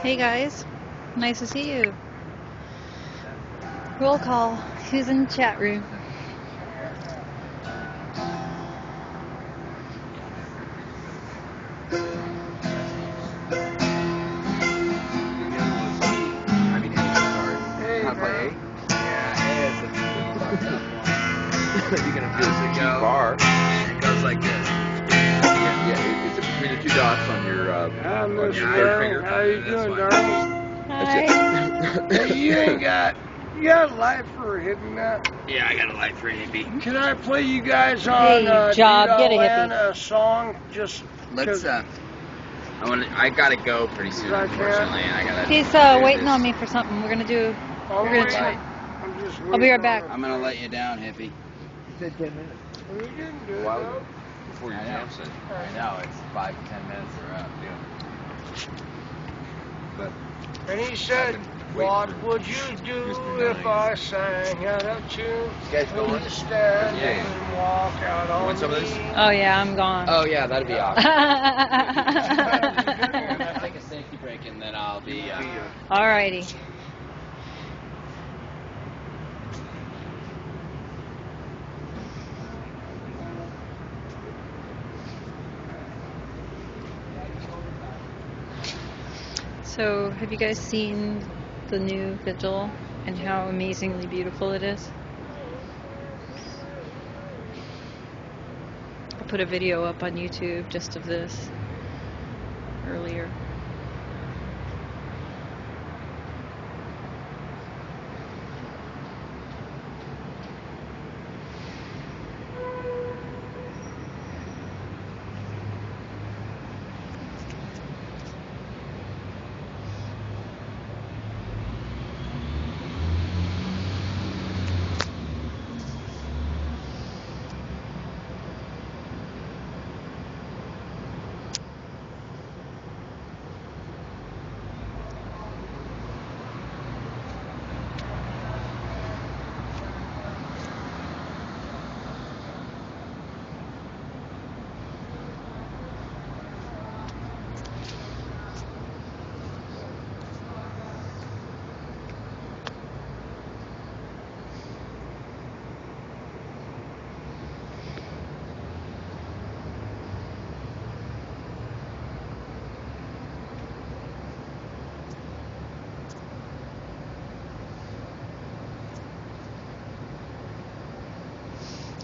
Hey guys, nice to see you. Roll call. Who's in the chat room? You're gonna do this a G bar. It goes like this. Yeah, it's between the two dots on your finger. How you doing, darling? Hi. Hey, you got a light for a hippie, man? Yeah, I got a light for a hippie. Can I play you guys on Hey, Job, get a hippie. a song? Just Let's I gotta go pretty soon, unfortunately. He's waiting on me for something. We're gonna I'll be right back. I'm gonna let you down, hippie. You said 10 minutes. Well, you didn't do it, though. Before you jump it. I know, it's 5 to 10 minutes around, But And he said, what would you do if I sang out of tune? You guys going? Would you stand and walk out on want some of me? this? Oh yeah, I'm gone. Oh yeah, that'd be awesome. I'm gonna take a safety break and then I'll be Alrighty. So, have you guys seen the new Vigil and how amazingly beautiful it is? I put a video up on YouTube just of this earlier.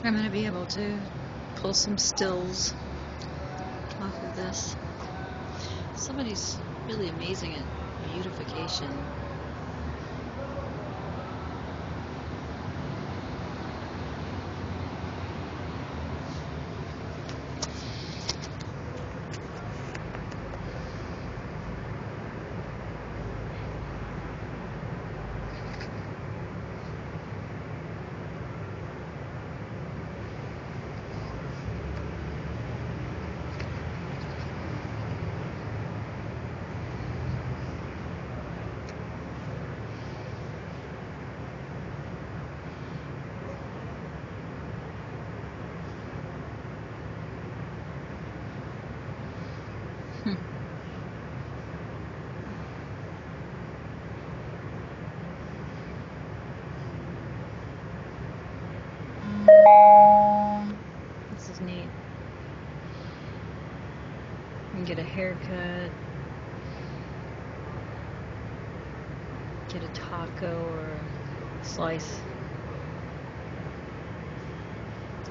I'm going to be able to pull some stills off of this. Somebody's really amazing at beautification. This is neat. You can get a haircut, get a taco or a slice.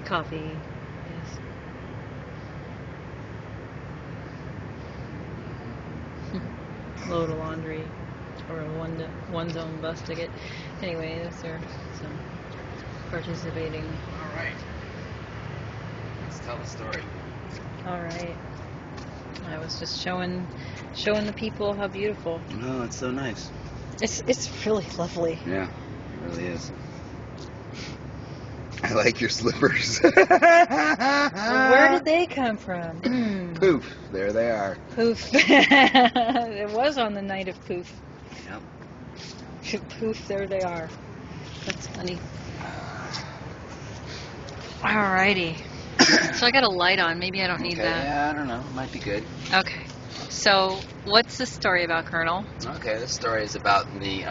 Coffee, yes. Load of laundry or a one zone bus ticket. Anyways, they're some participating. All right. Let's tell the story. All right. I was just showing the people how beautiful. Oh, it's so nice. It's really lovely. Yeah, it really is. I like your slippers. Where did they come from? Poof, there they are. Poof. It was on the night of Poof. Yep. Poof, there they are. That's funny. Alrighty. So I got a light on. Maybe I don't need that. Yeah, I don't know. Might be good. Okay. So, what's the story about, Colonel? Okay, this story is about the,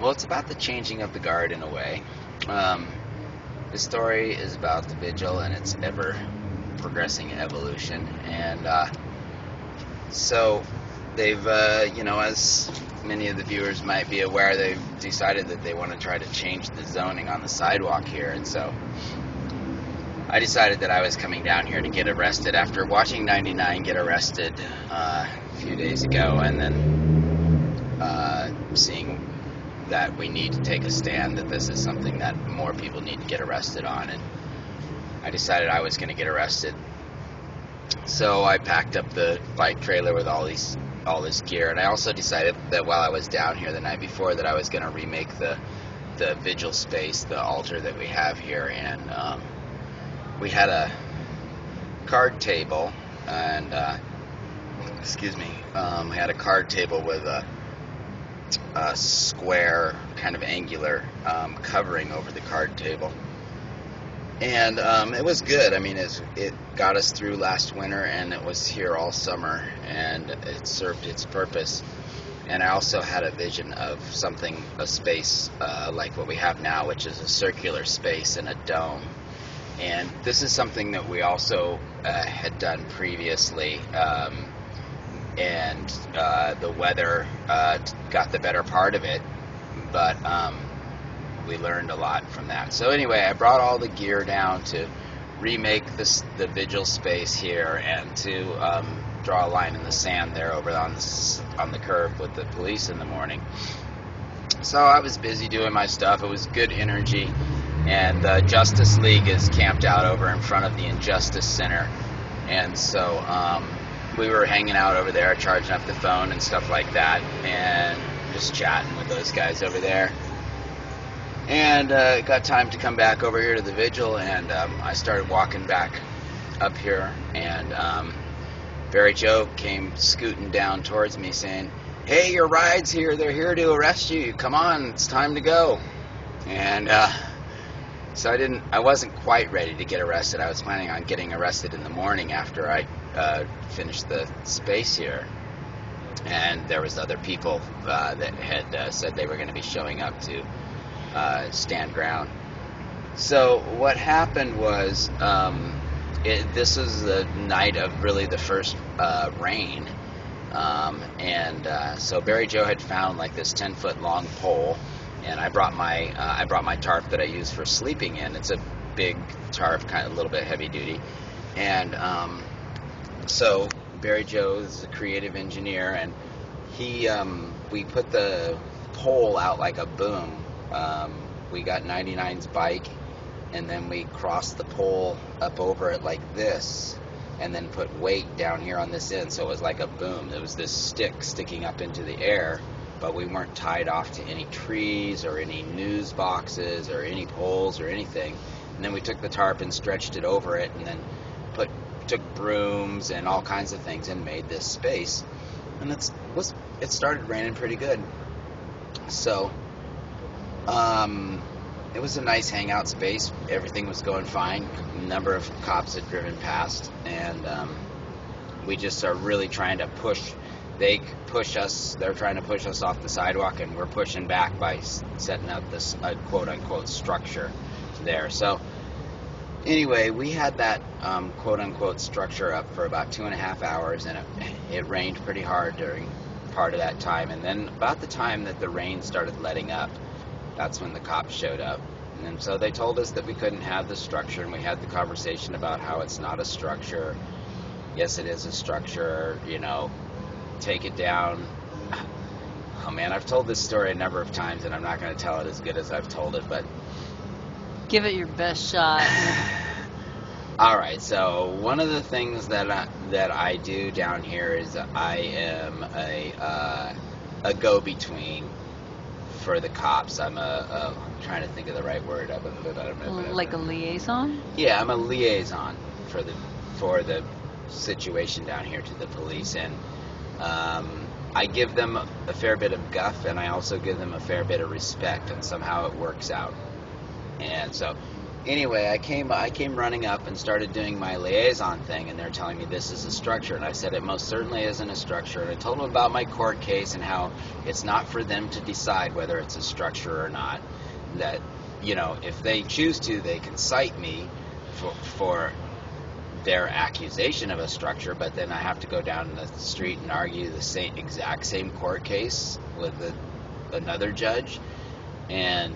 well, it's about the changing of the guard in a way. The story is about the Vigil and its ever-progressing evolution. And so they've, as many of the viewers might be aware, they've decided that they want to try to change the zoning on the sidewalk here. And so I decided that I was coming down here to get arrested after watching 99 get arrested a few days ago, and then seeing that we need to take a stand, that this is something that more people need to get arrested on, and I decided I was going to get arrested. So I packed up the bike trailer with all this gear, and I also decided that while I was down here the night before that I was going to remake the Vigil space, the altar that we have here, and we had a card table, and we had a card table with a square kind of angular covering over the card table, and it was good. I mean, it got us through last winter, and it was here all summer, and it served its purpose. And I also had a vision of a space like what we have now, which is a circular space and a dome. And this is something that we also had done previously, and the weather got the better part of it, but we learned a lot from that. So anyway, I brought all the gear down to remake the Vigil space here, and to draw a line in the sand there over on the curb with the police in the morning. So I was busy doing my stuff. It was good energy. And the Justice League is camped out over in front of the Injustice Center, and so we were hanging out over there, charging up the phone and stuff like that, and just chatting with those guys over there. And it got time to come back over here to the Vigil, and I started walking back up here, and Barry Joe came scooting down towards me saying, "Hey, your ride's here. They're here to arrest you. Come on, it's time to go." And so I wasn't quite ready to get arrested. I was planning on getting arrested in the morning after I finished the space here. And there was other people that had said they were going to be showing up to stand ground. So what happened was, this was the night of really the first rain. So Barry Joe had found like this 10-foot long pole. And I brought my tarp that I use for sleeping in. It's a big tarp, kind of a little bit heavy duty. And so Barry Joe is a creative engineer, and we put the pole out like a boom. We got 99's bike, and then we crossed the pole up over it like this, and then put weight down here on this end, so it was like a boom. There was this stick sticking up into the air, but we weren't tied off to any trees or any news boxes or any poles or anything. And then we took the tarp and stretched it over it, and then took brooms and all kinds of things and made this space. And it started raining pretty good. So it was a nice hangout space. Everything was going fine. A number of cops had driven past, and we just are really trying to push. They're trying to push us off the sidewalk, and we're pushing back by setting up this quote-unquote structure there. So anyway, we had that quote-unquote structure up for about 2.5 hours, and it rained pretty hard during part of that time. And then about the time that the rain started letting up, that's when the cops showed up. And so they told us that we couldn't have the structure, and we had the conversation about how it's not a structure. Yes, it is a structure, take it down. Oh man, I've told this story a number of times, and I'm not going to tell it as good as I've told it, but give it your best shot. All right, so one of the things that I do down here is I am a go-between for the cops. I'm trying to think of the right word. Like a liaison? Yeah, I'm a liaison for the situation down here to the police, and I give them a fair bit of guff, and I also give them a fair bit of respect, and somehow it works out. And so anyway, I came running up and started doing my liaison thing, and they're telling me this is a structure, and I said it most certainly isn't a structure, and I told them about my court case and how it's not for them to decide whether it's a structure or not. That, you know, if they choose to, they can cite me for their accusation of a structure, but then I have to go down the street and argue the exact same court case with another judge. And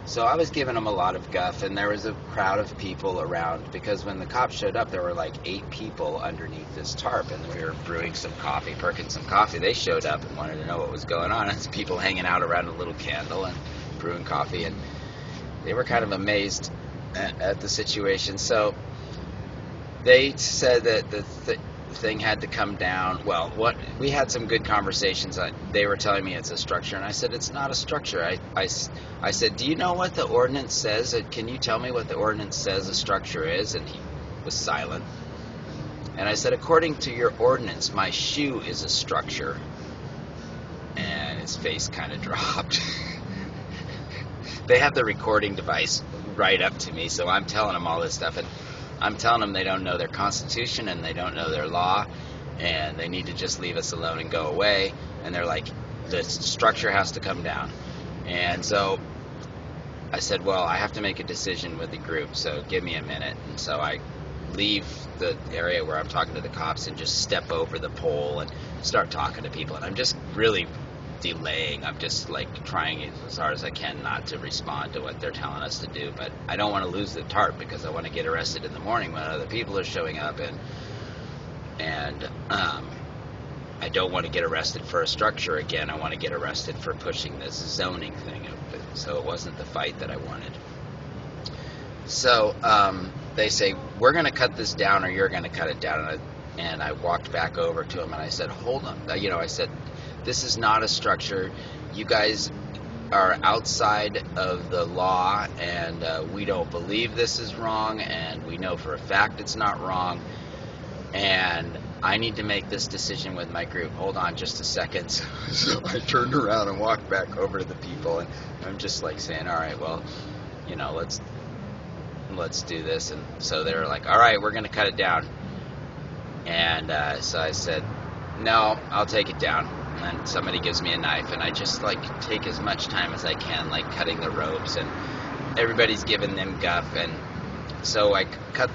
so I was giving them a lot of guff, and there was a crowd of people around, because when the cops showed up, there were like 8 people underneath this tarp, and we were perking some coffee. They showed up and wanted to know what was going on. It's people hanging out around a little candle and brewing coffee, and they were kind of amazed at the situation. So they said that the thing had to come down. Well, we had some good conversations. They were telling me it's a structure, and I said it's not a structure. I said, do you know what the ordinance says? Can you tell me what the ordinance says a structure is? And he was silent. And I said, according to your ordinance, my shoe is a structure. And his face kind of dropped. They have the recording device right up to me, so I'm telling them all this stuff, and I'm telling them they don't know their Constitution and they don't know their law, and they need to just leave us alone and go away. And they're like, the structure has to come down. And so I said, well, I have to make a decision with the group, so give me a minute. And so I leave the area where I'm talking to the cops and just step over the pole and start talking to people. And I'm just really delaying. I'm just like trying as hard as I can not to respond to what they're telling us to do, but I don't want to lose the tarp, because I want to get arrested in the morning when other people are showing up, and I don't want to get arrested for a structure again. I want to get arrested for pushing this zoning thing, so it wasn't the fight that I wanted. So they say, we're going to cut this down or you're going to cut it down, and I walked back over to him and I said, hold on, I said, this is not a structure. You guys are outside of the law, and we don't believe this is wrong, and we know for a fact it's not wrong, and I need to make this decision with my group. Hold on just a second. So I turned around and walked back over to the people, and I'm just like saying, all right, well, let's do this. And so they were like, all right, we're going to cut it down. And so I said, no, I'll take it down. And somebody gives me a knife, and I just like take as much time as I can, like cutting the ropes, and everybody's giving them guff, and so I cut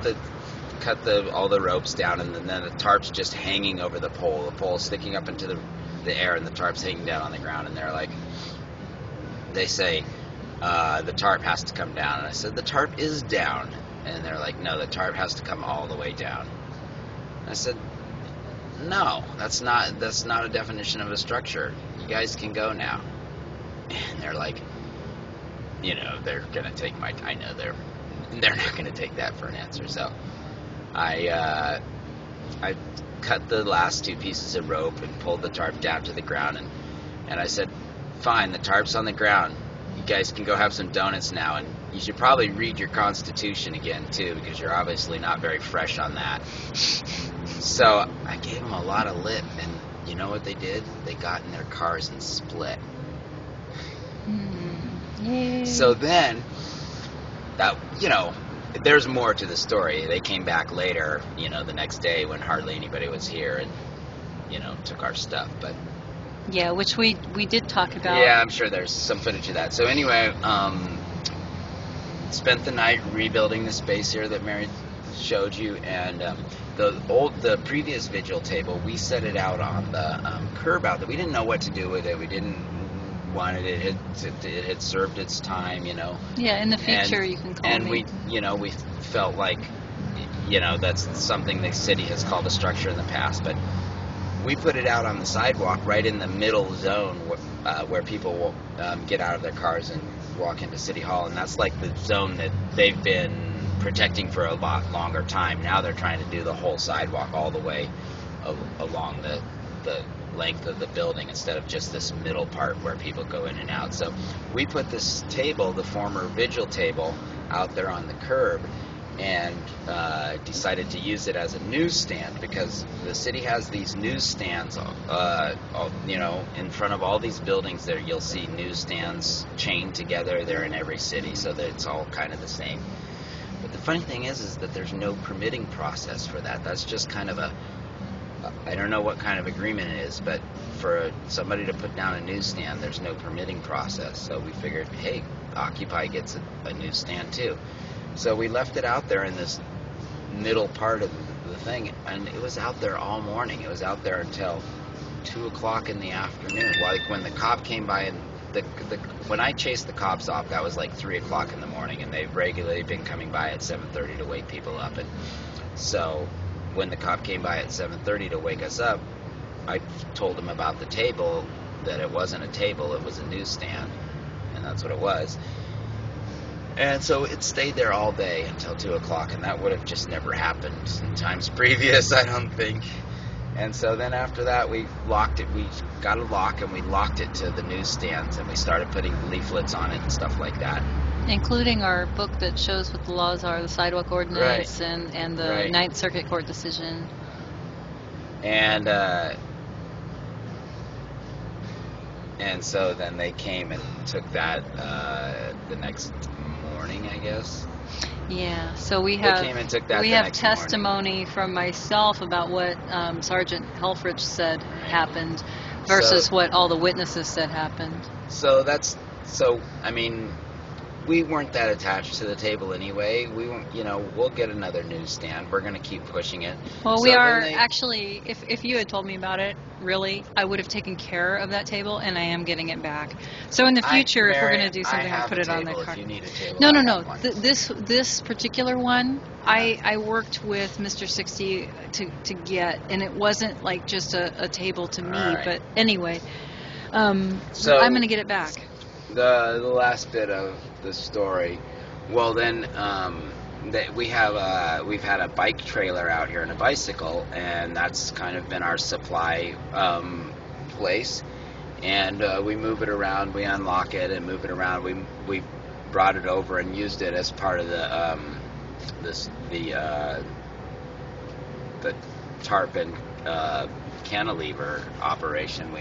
all the ropes down, and then the tarp's just hanging over the pole sticking up into the air, and the tarp's hanging down on the ground. And they say the tarp has to come down, and I said the tarp is down, and they're like, no, the tarp has to come all the way down. I said, no, that's not a definition of a structure. You guys can go now. And they're like, they're gonna take I know they're not gonna take that for an answer. So I cut the last 2 pieces of rope and pulled the tarp down to the ground, and I said, fine, the tarp's on the ground. You guys can go have some donuts now, and you should probably read your Constitution again too, because you're obviously not very fresh on that. So I gave them a lot of lip, and you know what they did? They got in their cars and split. Yay. So then, there's more to the story. They came back later, the next day when hardly anybody was here, and, took our stuff. But yeah, which we did talk about. Yeah, I'm sure there's some footage of that. So anyway, spent the night rebuilding the space here that Mary showed you, and the previous vigil table, we set it out on the curb out there. We didn't know what to do with it. We didn't want it. It had served its time, Yeah, in the future you can call and me. And we felt like, that's something the city has called a structure in the past, but we put it out on the sidewalk right in the middle zone where people will get out of their cars and walk into City Hall, and that's like the zone that they've been protecting for a lot longer time. Now they're trying to do the whole sidewalk all the way along the length of the building instead of just this middle part where people go in and out. So we put this table, the former vigil table, out there on the curb, and decided to use it as a newsstand, because the city has these newsstands, in front of all these buildings. There you'll see newsstands chained together. They're in every city, so that it's all kind of the same. funny thing is that there's no permitting process for that. That's just kind of I don't know what kind of agreement it is, but for somebody to put down a newsstand, there's no permitting process. So we figured, hey, Occupy gets a newsstand too. So we left it out there in this middle part of the thing, and it was out there all morning. It was out there until 2 o'clock in the afternoon. Like when the cop came by, and when I chased the cops off, that was like 3 o'clock in the morning, and they've regularly been coming by at 7:30 to wake people up. And so when the cop came by at 7:30 to wake us up, I told him about the table, that it wasn't a table, it was a newsstand, and that's what it was. And so it stayed there all day until 2 o'clock, and that would have just never happened in times previous, I don't think. And so then after that, we locked it. We got a lock, and we locked it to the newsstands, and we started putting leaflets on it and stuff like that. Including our book that shows what the laws are, the sidewalk ordinance, Right. and the Right. Ninth Circuit Court decision. And so then they came and took that the next morning, I guess. Yeah, so we They have came and took that the have next morning. testimony from myself about what Sergeant Helfrich said happened versus So- what all the witnesses said happened. So I mean, we weren't that attached to the table anyway. We'll get another newsstand. We're going to keep pushing it. Well, So we then are they- actually, if you had told me about it, really, I would have taken care of that table, and I am getting it back. So in the future, if we're Mary, going to do something, I I'll have put a it on the table card. if you need a table. No. I have one. This particular one, I worked with Mr. 60 to get, and it wasn't like just a table to me. All right. But anyway, So- I'm going to get it back. The last bit of the story. Well, then we've had a bike trailer out here and a bicycle, and that's kind of been our supply place. And we move it around, we unlock it and move it around. We brought it over and used it as part of the tarp and cantilever operation.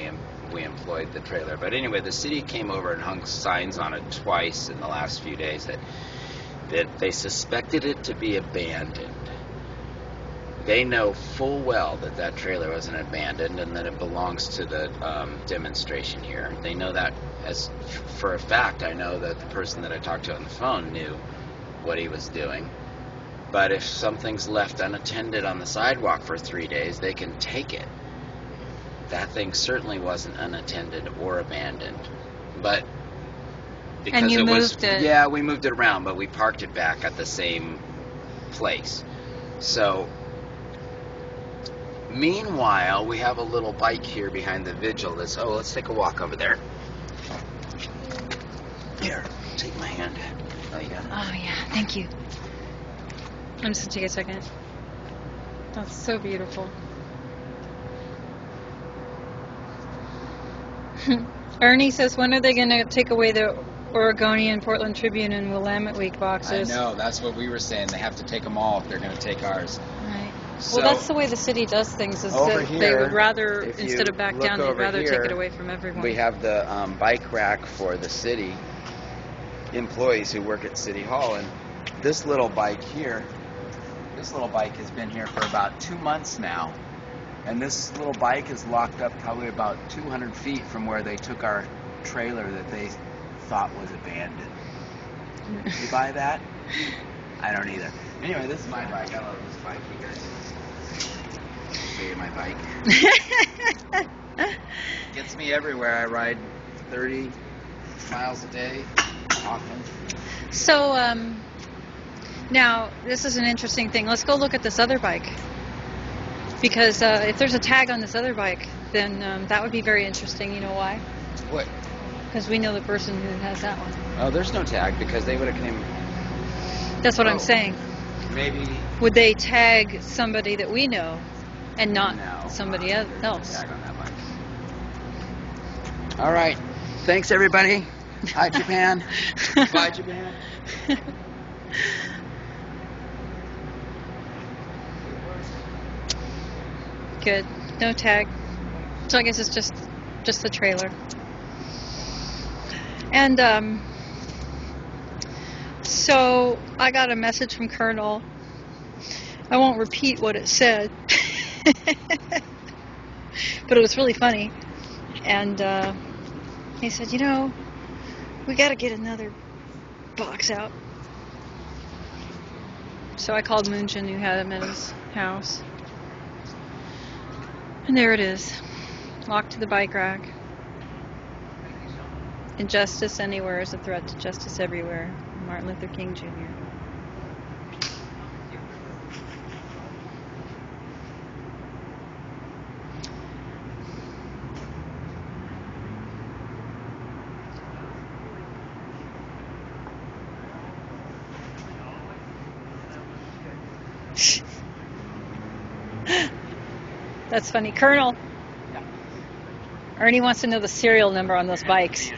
We employed the trailer. But anyway, the city came over and hung signs on it twice in the last few days that they suspected it to be abandoned. They know full well that trailer wasn't abandoned and that it belongs to the demonstration here. They know that as for a fact. I know that the person that I talked to on the phone knew what he was doing. But if something's left unattended on the sidewalk for 3 days, they can take it. That thing certainly wasn't unattended or abandoned. But because And you it was, moved it. yeah, we moved it around, but we parked it back at the same place. So meanwhile, we have a little bike here behind the Vigil. Let's take a walk over there. Here, take my hand. Oh, you got it. Oh yeah, thank you. I'm just gonna take a second. That's so beautiful. Ernie says, when are they going to take away the Oregonian, Portland Tribune, and Willamette Week boxes? I know, that's what we were saying. They have to take them all if they're going to take ours. Right. So, Well, that's the way the city does things. Is over that they here, would rather, if you instead of back look down, they'd over rather take here, it away from everyone. we have the bike rack for the city employees who work at City Hall, and this little bike here, this little bike has been here for about 2 months now, and this little bike is locked up probably about 200 feet from where they took our trailer that they thought was abandoned. You buy that? I don't either. Anyway, this is my bike. I love this bike. You guys show you my bike. Gets me everywhere. I ride 30 miles a day often. So, now, this is an interesting thing. Let's go look at this other bike. Because if there's a tag on this other bike, then that would be very interesting. You know why? What? Because we know the person who has that one. Oh, there's no tag because they would have came. That's what Oh. I'm saying. Maybe. Would they tag somebody that we know and not No, somebody there's no else? tag on that bike. All right. Thanks, everybody. Hi, Japan. Bye, Japan. Good. No tag. So I guess it's just the trailer. And So I got a message from Colonel. I won't repeat what it said, but it was really funny. And he said, you know, we got to get another box out. So I called Moonjin, who had him at his house. And there it is, locked to the bike rack. Injustice anywhere is a threat to justice everywhere. Martin Luther King Jr. That's funny. Colonel, Ernie wants to know the serial number on those bikes.